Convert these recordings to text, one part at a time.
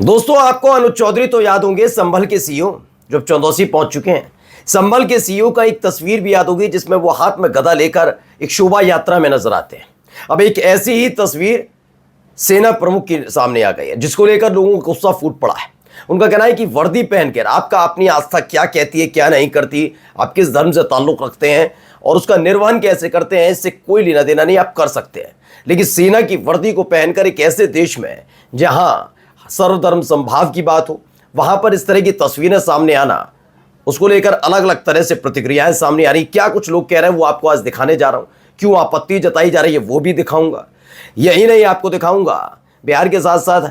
दोस्तों, आपको अनुज चौधरी तो याद होंगे, संभल के सीईओ जो चौंदौसी पहुंच चुके हैं। संभल के सीईओ का एक तस्वीर भी याद होगी जिसमें वो हाथ में गदा लेकर एक शोभा यात्रा में नजर आते हैं। अब एक ऐसी ही तस्वीर सेना प्रमुख के सामने आ गई है जिसको लेकर लोगों को गुस्सा फूट पड़ा है। उनका कहना है कि वर्दी पहनकर आपका अपनी आस्था क्या कहती है, क्या नहीं करती, आप किस धर्म से ताल्लुक रखते हैं और उसका निर्वहन कैसे करते हैं, इससे कोई लेना देना नहीं, आप कर सकते हैं। लेकिन सेना की वर्दी को पहनकर एक ऐसे देश में जहां सर्वधर्म संभाव की बात हो, वहां पर इस तरह की तस्वीरें सामने आना, उसको लेकर अलग अलग तरह से प्रतिक्रियाएं सामने आ रही। क्या कुछ लोग कह रहे हैं वो आपको आज दिखाने जा रहा हूं। क्यों आपत्ति जताई जा रही है वो भी दिखाऊंगा। यही नहीं, आपको दिखाऊंगा बिहार के साथ साथ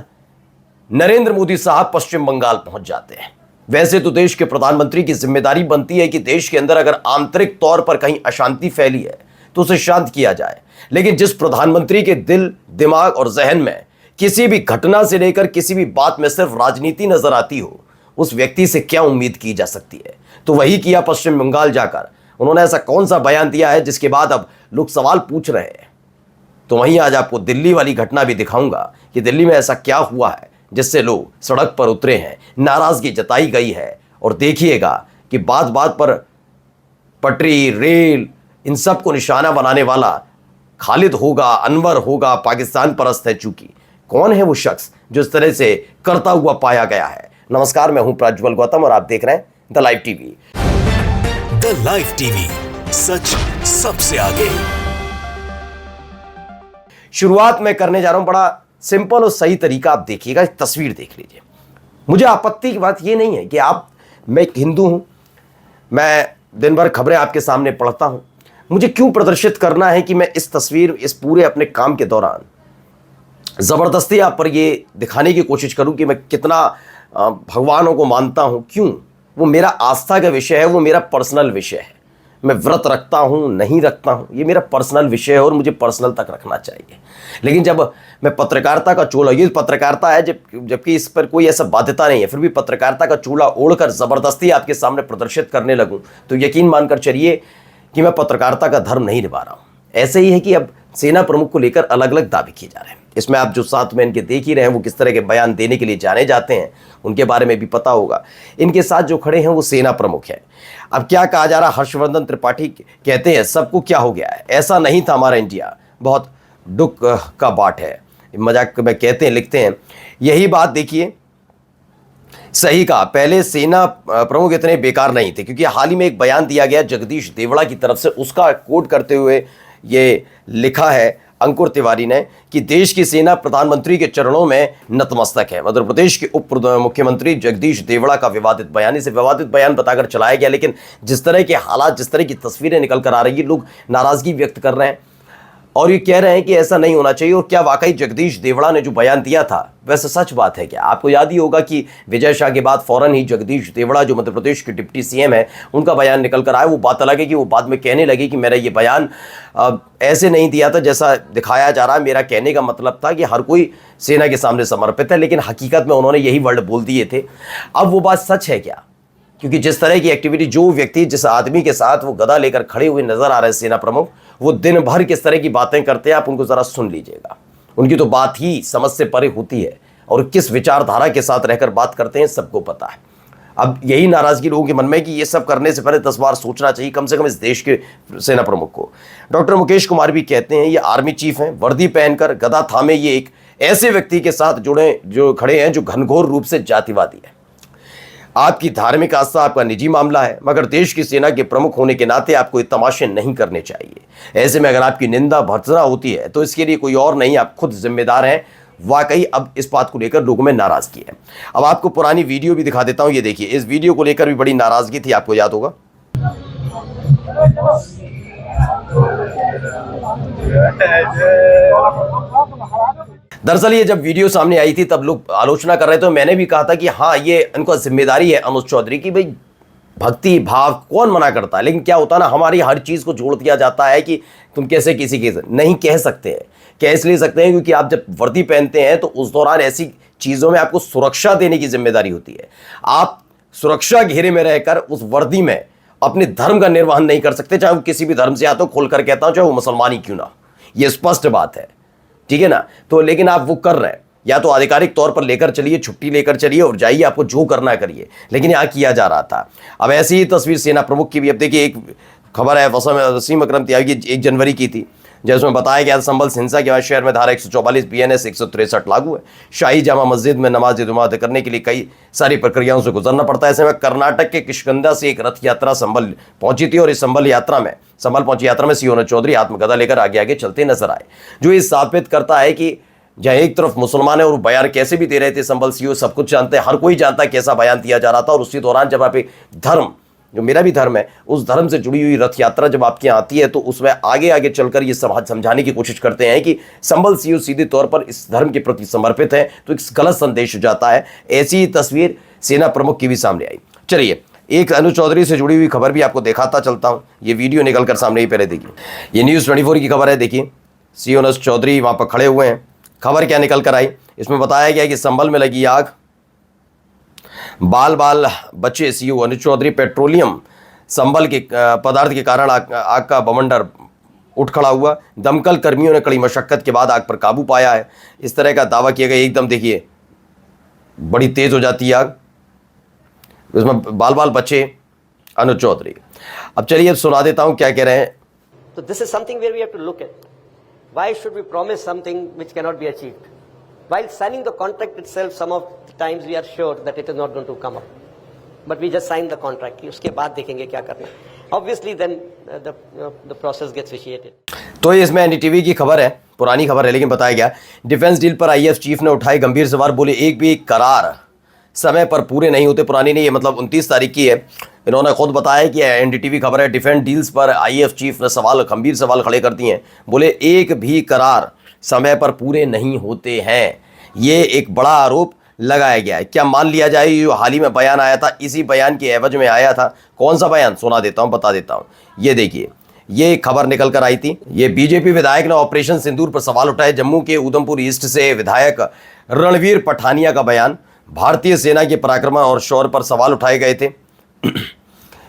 नरेंद्र मोदी साहब पश्चिम बंगाल पहुंच जाते हैं। वैसे तो देश के प्रधानमंत्री की जिम्मेदारी बनती है कि देश के अंदर अगर आंतरिक तौर पर कहीं अशांति फैली है तो उसे शांत किया जाए। लेकिन जिस प्रधानमंत्री के दिल, दिमाग और जहन में किसी भी घटना से लेकर किसी भी बात में सिर्फ राजनीति नजर आती हो, उस व्यक्ति से क्या उम्मीद की जा सकती है। तो वही किया पश्चिम बंगाल जाकर। उन्होंने ऐसा कौन सा बयान दिया है जिसके बाद अब लोग सवाल पूछ रहे हैं। तो वहीं आज आपको दिल्ली वाली घटना भी दिखाऊंगा कि दिल्ली में ऐसा क्या हुआ है जिससे लोग सड़क पर उतरे हैं, नाराजगी जताई गई है। और देखिएगा कि बात बात पर पटरी, रेल, इन सब को निशाना बनाने वाला खालिद होगा, अनवर होगा, पाकिस्तान परस्त है। चूंकि कौन है वो शख्स जो इस तरह से करता हुआ पाया गया है। नमस्कार, मैं हूं प्रज्वल गौतम और आप देख रहे हैं the live TV. The live TV, सच सबसे आगे। शुरुआत में करने जा रहा हूं बड़ा सिंपल और सही तरीका। आप देखिएगा, तस्वीर देख लीजिए। मुझे आपत्ति की बात यह नहीं है कि मैं एक हिंदू हूं, मैं दिन भर खबरें आपके सामने पढ़ता हूं। मुझे क्यों प्रदर्शित करना है कि मैं इस तस्वीर, इस पूरे अपने काम के दौरान ज़बरदस्ती आप पर ये दिखाने की कोशिश करूं कि मैं कितना भगवानों को मानता हूं। क्यों? वो मेरा आस्था का विषय है, वो मेरा पर्सनल विषय है। मैं व्रत रखता हूं, नहीं रखता हूं, ये मेरा पर्सनल विषय है और मुझे पर्सनल तक रखना चाहिए। लेकिन जब मैं पत्रकारिता का चोला, ये पत्रकारिता है जबकि इस पर कोई ऐसा बाध्यता नहीं है, फिर भी पत्रकारिता का चोला ओढ़कर ज़बरदस्ती आपके सामने प्रदर्शित करने लगूं तो यकीन मानकर चलिए कि मैं पत्रकारिता का धर्म नहीं निभा रहा हूं। ऐसे ही है कि अब सेना प्रमुख को लेकर अलग अलग दावे किए जा रहे हैं। इसमें आप जो साथ में इनके देख ही रहे हैं वो किस तरह के बयान देने के लिए जाने जाते हैं, उनके बारे में भी पता होगा। इनके साथ जो खड़े हैं वो सेना प्रमुख हैं। अब क्या कहा जा रहा है, हर्षवर्धन त्रिपाठी कहते हैं सबको क्या हो गया है, ऐसा नहीं था हमारा इंडिया, बहुत दुख का बाट है। मजाक में कहते हैं, लिखते हैं। यही बात देखिए, सही कहा, पहले सेना प्रमुख इतने बेकार नहीं थे। क्योंकि हाल ही में एक बयान दिया गया जगदीश देवड़ा की तरफ से, उसका कोट करते हुए ये लिखा है अंकुर तिवारी ने कि देश की सेना प्रधानमंत्री के चरणों में नतमस्तक है। मध्य प्रदेश के उप मुख्यमंत्री जगदीश देवड़ा का विवादित बयान, इसे विवादित बयान बताकर चलाया गया। लेकिन जिस तरह के हालात, जिस तरह की तस्वीरें निकल कर आ रही है, लोग नाराजगी व्यक्त कर रहे हैं और ये कह रहे हैं कि ऐसा नहीं होना चाहिए। और क्या वाकई जगदीश देवड़ा ने जो बयान दिया था वैसे सच बात है क्या? आपको याद ही होगा कि विजय शाह के बाद फौरन ही जगदीश देवड़ा जो मध्य प्रदेश के डिप्टी सीएम है, उनका बयान निकल कर आया। वो बात अलग है कि वो बाद में कहने लगे कि मेरा ये बयान ऐसे नहीं दिया था जैसा दिखाया जा रहा है। मेरा कहने का मतलब था कि हर कोई सेना के सामने समर्पित है, लेकिन हकीकत में उन्होंने यही वर्ड बोल दिए थे। अब वो बात सच है क्या? क्योंकि जिस तरह की एक्टिविटी, जो व्यक्ति, जिस आदमी के साथ वो गदा लेकर खड़े हुए नजर आ रहे हैं सेना प्रमुख, वो दिन भर किस तरह की बातें करते हैं आप उनको जरा सुन लीजिएगा। उनकी तो बात ही समझ से परे होती है और किस विचारधारा के साथ रहकर बात करते हैं सबको पता है। अब यही नाराजगी लोगों के मन में कि ये सब करने से पहले 10 बार सोचना चाहिए कम से कम इस देश के सेना प्रमुख को। डॉक्टर मुकेश कुमार भी कहते हैं, ये आर्मी चीफ हैं, वर्दी पहनकर गदा थामे ये एक ऐसे व्यक्ति के साथ जुड़े जो खड़े हैं जो घनघोर रूप से जातिवादी है। आपकी धार्मिक आस्था आपका निजी मामला है, मगर देश की सेना के प्रमुख होने के नाते आपको ये तमाशे नहीं करने चाहिए। ऐसे में अगर आपकी निंदा भर्त्सना होती है तो इसके लिए कोई और नहीं, आप खुद जिम्मेदार हैं। वाकई अब इस बात को लेकर लोगों में नाराजगी है। अब आपको पुरानी वीडियो भी दिखा देता हूं। ये देखिए, इस वीडियो को लेकर भी बड़ी नाराजगी थी, आपको याद होगा। दरअसल ये जब वीडियो सामने आई थी तब लोग आलोचना कर रहे थे। मैंने भी कहा था कि हाँ, ये इनका जिम्मेदारी है अनुज चौधरी की, भाई भक्ति भाव कौन मना करता है। लेकिन क्या होता है ना, हमारी हर चीज़ को जोड़ दिया जाता है कि तुम कैसे किसी के नहीं कह सकते हैं। कह इसलिए सकते हैं क्योंकि आप जब वर्दी पहनते हैं तो उस दौरान ऐसी चीज़ों में आपको सुरक्षा देने की जिम्मेदारी होती है। आप सुरक्षा घेरे में रहकर उस वर्दी में अपने धर्म का निर्वहन नहीं कर सकते, चाहे वो किसी भी धर्म से आता हो। खोल कर कहता हूँ, चाहे वो मुसलमान ही क्यों ना, ये स्पष्ट बात है, ठीक है ना। तो लेकिन आप वो कर रहे हैं, या तो आधिकारिक तौर पर लेकर चलिए, छुट्टी लेकर चलिए और जाइए, आपको जो करना करिए, लेकिन यहाँ किया जा रहा था। अब ऐसी ही तस्वीर सेना प्रमुख की भी, अब देखिए एक खबर है वसीम अकरम त्यागी की 1 जनवरी की थी, जिसमें बताया गया संभल हिंसा के बाद शहर में धारा 144 BNS 163 लागू है। शाही जामा मस्जिद में नमाज जुमा करने के लिए कई सारी प्रक्रियाओं से गुजरना पड़ता है। ऐसे में कर्नाटक के किष्किंधा से एक रथ यात्रा संभल पहुंची थी और इस संभल पहुंची यात्रा में सीओ चौधरी आत्मगदा लेकर आगे आगे चलते नजर आए, जो ये साबित करता है कि जहाँ एक तरफ मुसलमान है और बयान कैसे भी दे रहे थे संभल सीओ, सब कुछ जानते हैं, हर कोई जानता है कैसा बयान दिया जा रहा था। और उसी दौरान जब आप एक धर्म, जो मेरा भी धर्म है, उस धर्म से जुड़ी हुई रथ यात्रा जब आपके यहाँ आती है तो उसमें आगे आगे चलकर ये समझाने की कोशिश करते हैं कि संभल सीओ सीधे तौर पर इस धर्म के प्रति समर्पित है, तो एक गलत संदेश हो जाता है। ऐसी तस्वीर सेना प्रमुख की भी सामने आई। चलिए एक अनु चौधरी से जुड़ी हुई खबर भी आपको दिखाता चलता हूँ। ये वीडियो निकल कर सामने ही, पहले देखिए, ये न्यूज़ 24 की खबर है। देखिए सीओ अनु चौधरी वहाँ पर खड़े हुए हैं। खबर क्या निकल कर आई, इसमें बताया गया कि संभल में लगी आग, बाल बचे सीओ अनु चौधरी, पेट्रोलियम संभल के पदार्थ के कारण आग का बवंडर उठ खड़ा हुआ। दमकल कर्मियों ने कड़ी मशक्कत के बाद आग पर काबू पाया है, इस तरह का दावा किया गया। एकदम देखिए बड़ी तेज हो जाती है आग, इसमें बाल बचे अनु चौधरी। अब चलिए सुना देता हूं क्या कह रहे हैं। So this is something where we have to look at. Why should we promise something which cannot be achieved? While signing the contract itself, some of the times we are sure that it is not going to come up. But we just signed the contract. उसके बाद देखेंगे क्या करना है. Obviously then the process gets vitiated. तो ये इसमें NDTV की खबर है, पुरानी खबर है, लेकिन बताया गया डिफेंस डील पर आईएएफ चीफ ने उठाए गंभीर सवाल। बोले एक भी करार समय पर पूरे नहीं होते। पुरानी नहीं है, मतलब 29 तारीख की है। इन्होंने खुद बताया कि एनडीटीवी खबर है, डिफेंस डील्स पर आईएएफ चीफ ने गंभीर सवाल खड़े कर दिए हैं। बोले एक भी करार समय पर पूरे नहीं होते हैं, ये एक बड़ा आरोप लगाया गया है। क्या मान लिया जाए जो हाल ही में बयान आया था, इसी बयान के एवज में आया था। कौन सा बयान सुना देता हूं, बता देता हूं। ये देखिए, ये खबर निकल कर आई थी। ये बीजेपी विधायक ने ऑपरेशन सिंदूर पर सवाल उठाए। जम्मू के उधमपुर ईस्ट से विधायक रणवीर पठानिया का बयान, भारतीय सेना के पराक्रम और शौर्य पर सवाल उठाए गए थे।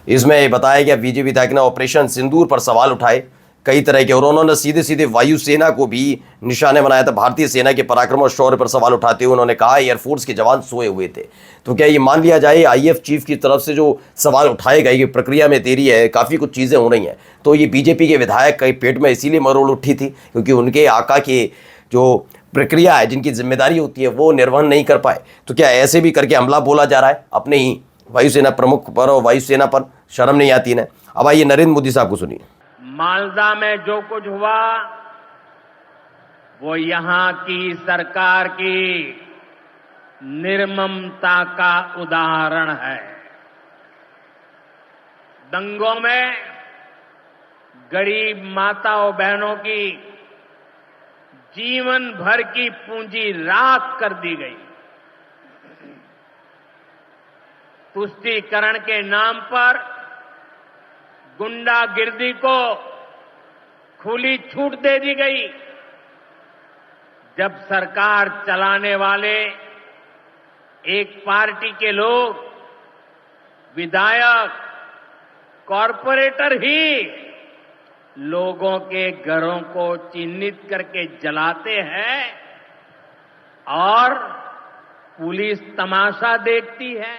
इसमें बताया गया बीजेपी विधायक ने ऑपरेशन सिंदूर पर सवाल उठाए कई तरह के, और उन्होंने सीधे सीधे वायुसेना को भी निशाने बनाया था। भारतीय सेना के पराक्रम और शौर्य पर सवाल उठाते हुए उन्होंने कहा एयरफोर्स के जवान सोए हुए थे। तो क्या ये मान लिया जाए आईएएफ चीफ की तरफ से जो सवाल उठाए गए, ये प्रक्रिया में देरी है, काफ़ी कुछ चीज़ें हो रही हैं। तो ये बीजेपी के विधायक के पेट में इसीलिए मरोड़ उठी थी क्योंकि उनके आका के जो प्रक्रिया है, जिनकी जिम्मेदारी होती है, वो निर्वहन नहीं कर पाए। तो क्या ऐसे भी करके हमला बोला जा रहा है अपने ही वायुसेना प्रमुख पर और वायुसेना पर? शर्म नहीं आती ना। अब आइए नरेंद्र मोदी साहब को सुनिए। मालदा में जो कुछ हुआ वो यहां की सरकार की निर्ममता का उदाहरण है। दंगों में गरीब माताओं बहनों की जीवन भर की पूंजी राख कर दी गई। तुष्टीकरण के नाम पर गुंडागिर्दी को खुली छूट दे दी गई। जब सरकार चलाने वाले एक पार्टी के लोग, विधायक, कॉरपोरेटर ही लोगों के घरों को चिन्हित करके जलाते हैं और पुलिस तमाशा देखती है।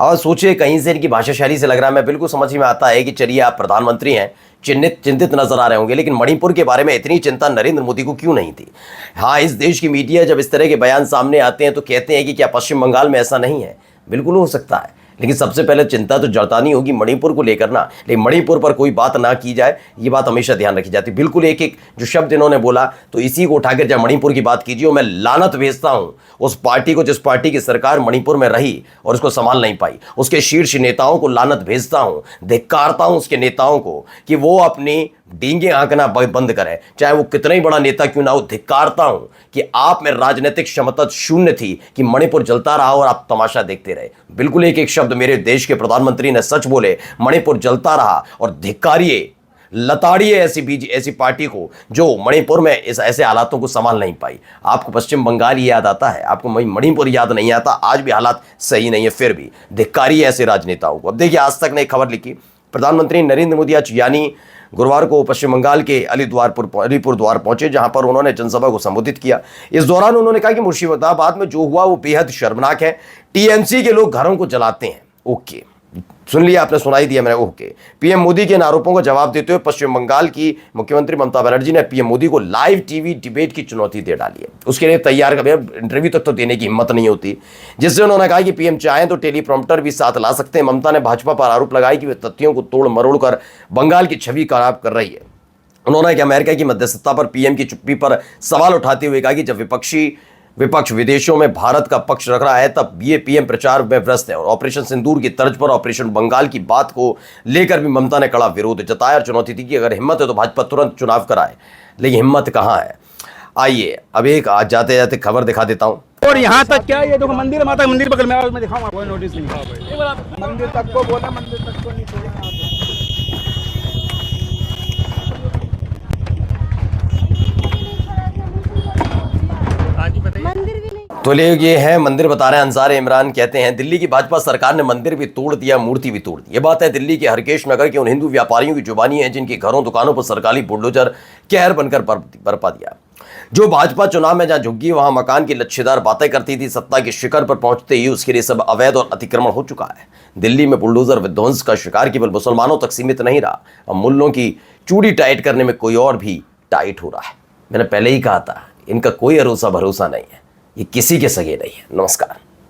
और सोचिए, कहीं से इनकी भाषा शैली से लग रहा है, मैं बिल्कुल समझ में आता है कि चलिए आप प्रधानमंत्री हैं, चिंतित नजर आ रहे होंगे, लेकिन मणिपुर के बारे में इतनी चिंता नरेंद्र मोदी को क्यों नहीं थी? हाँ, इस देश की मीडिया जब इस तरह के बयान सामने आते हैं तो कहते हैं कि क्या पश्चिम बंगाल में ऐसा नहीं है? बिल्कुल हो सकता है, लेकिन सबसे पहले चिंता तो जतानी होगी मणिपुर को लेकर ना। लेकिन मणिपुर पर कोई बात ना की जाए, ये बात हमेशा ध्यान रखी जाती है। बिल्कुल एक एक जो शब्द इन्होंने बोला, तो इसी को उठाकर जब मणिपुर की बात कीजिए, मैं लानत भेजता हूं उस पार्टी को जिस पार्टी की सरकार मणिपुर में रही और उसको संभाल नहीं पाई। उसके शीर्ष नेताओं को लानत भेजता हूं, धिक्कारता हूं उसके नेताओं को कि वो अपनी डींगे आंकना बंद करें, चाहे वो कितना ही बड़ा नेता क्यों ना हो। धिक्कारता हूं कि आप में राजनीतिक क्षमता शून्य थी कि मणिपुर जलता रहा और आप तमाशा देखते रहे। बिल्कुल एक एक शब्द मेरे देश के प्रधानमंत्री ने सच बोले, मणिपुर जलता रहा। और धिक्कारिए, लताड़िए ऐसी पार्टी को जो मणिपुर में इस ऐसे हालातों को संभाल नहीं पाई। आपको पश्चिम बंगाल ही याद आता है, आपको मणिपुर याद नहीं आता। आज भी हालात सही नहीं है, फिर भी धिक्कारिए ऐसे राजनेताओं को। अब देखिए, आज तक ने एक खबर लिखी प्रधानमंत्री नरेंद्र मोदी आज यानी गुरुवार को पश्चिम बंगाल के अलीपुर द्वार पहुंचे, जहां पर उन्होंने जनसभा को संबोधित किया। इस दौरान उन्होंने कहा कि मुर्शिदाबाद में जो हुआ वो बेहद शर्मनाक है। टीएमसी के लोग घरों को जलाते हैं। ओके, सुन लिया आपने, सुनाई दिया मैंने। ओके। पीएम मोदी के इन आरोपों का जवाब देते हुए पश्चिम बंगाल की मुख्यमंत्री ममता बनर्जी ने पीएम मोदी को लाइव टीवी डिबेट की चुनौती दे डाली है। उसके लिए तैयार कर, इंटरव्यू तक तो देने की हिम्मत नहीं होती, जिससे उन्होंने कहा कि पीएम चाहें तो टेलीप्रॉम्प्टर भी साथ ला सकते हैं। ममता ने भाजपा पर आरोप लगाया कि वे तथ्यों को तोड़ मरोड़ कर बंगाल की छवि खराब कर रही है। उन्होंने अमेरिका की मध्यस्थता पर पीएम की चुप्पी पर सवाल उठाते हुए कहा कि जब विपक्ष विदेशों में भारत का पक्ष रख रहा है, तब ये पीएम प्रचार में व्यस्त है। और ऑपरेशन सिंदूर की तर्ज पर ऑपरेशन बंगाल की बात को लेकर भी ममता ने कड़ा विरोध जताया और चुनौती दी कि अगर हिम्मत है तो भाजपा तुरंत चुनाव कराए, लेकिन हिम्मत कहां है। आइए अब एक आज जाते जाते खबर दिखा देता हूं। और यहाँ तक क्या, ये देखो मंदिर, माता मंदिर बगल में, मैं दिखाऊंगा, कोई नोटिस नहीं। मंदिर तक को बोला, मंदिर तक को नहीं छोड़ा। तो ये है मंदिर, बता रहे हैं अंसार इमरान कहते हैं दिल्ली की भाजपा सरकार ने मंदिर भी तोड़ दिया, मूर्ति भी तोड़ दी। ये बात है दिल्ली के हरकेश नगर के उन हिंदू व्यापारियों की जुबानी है जिनके घरों दुकानों पर सरकारी बुलडोजर कहर बनकर बरपा दिया। जो भाजपा चुनाव में जहां झुग्गी वहां मकान की लच्छेदार बातें करती थी, सत्ता के शिखर पर पहुंचते ही उसके लिए सब अवैध और अतिक्रमण हो चुका है। दिल्ली में बुलडोजर विध्वंस का शिकार केवल मुसलमानों तक सीमित नहीं रहा, अब मुल्लों की चूड़ी टाइट करने में कोई और भी टाइट हो रहा है। मैंने पहले ही कहा था, इनका कोई भरोसा नहीं है, ये किसी के सगे नहीं है। नमस्कार।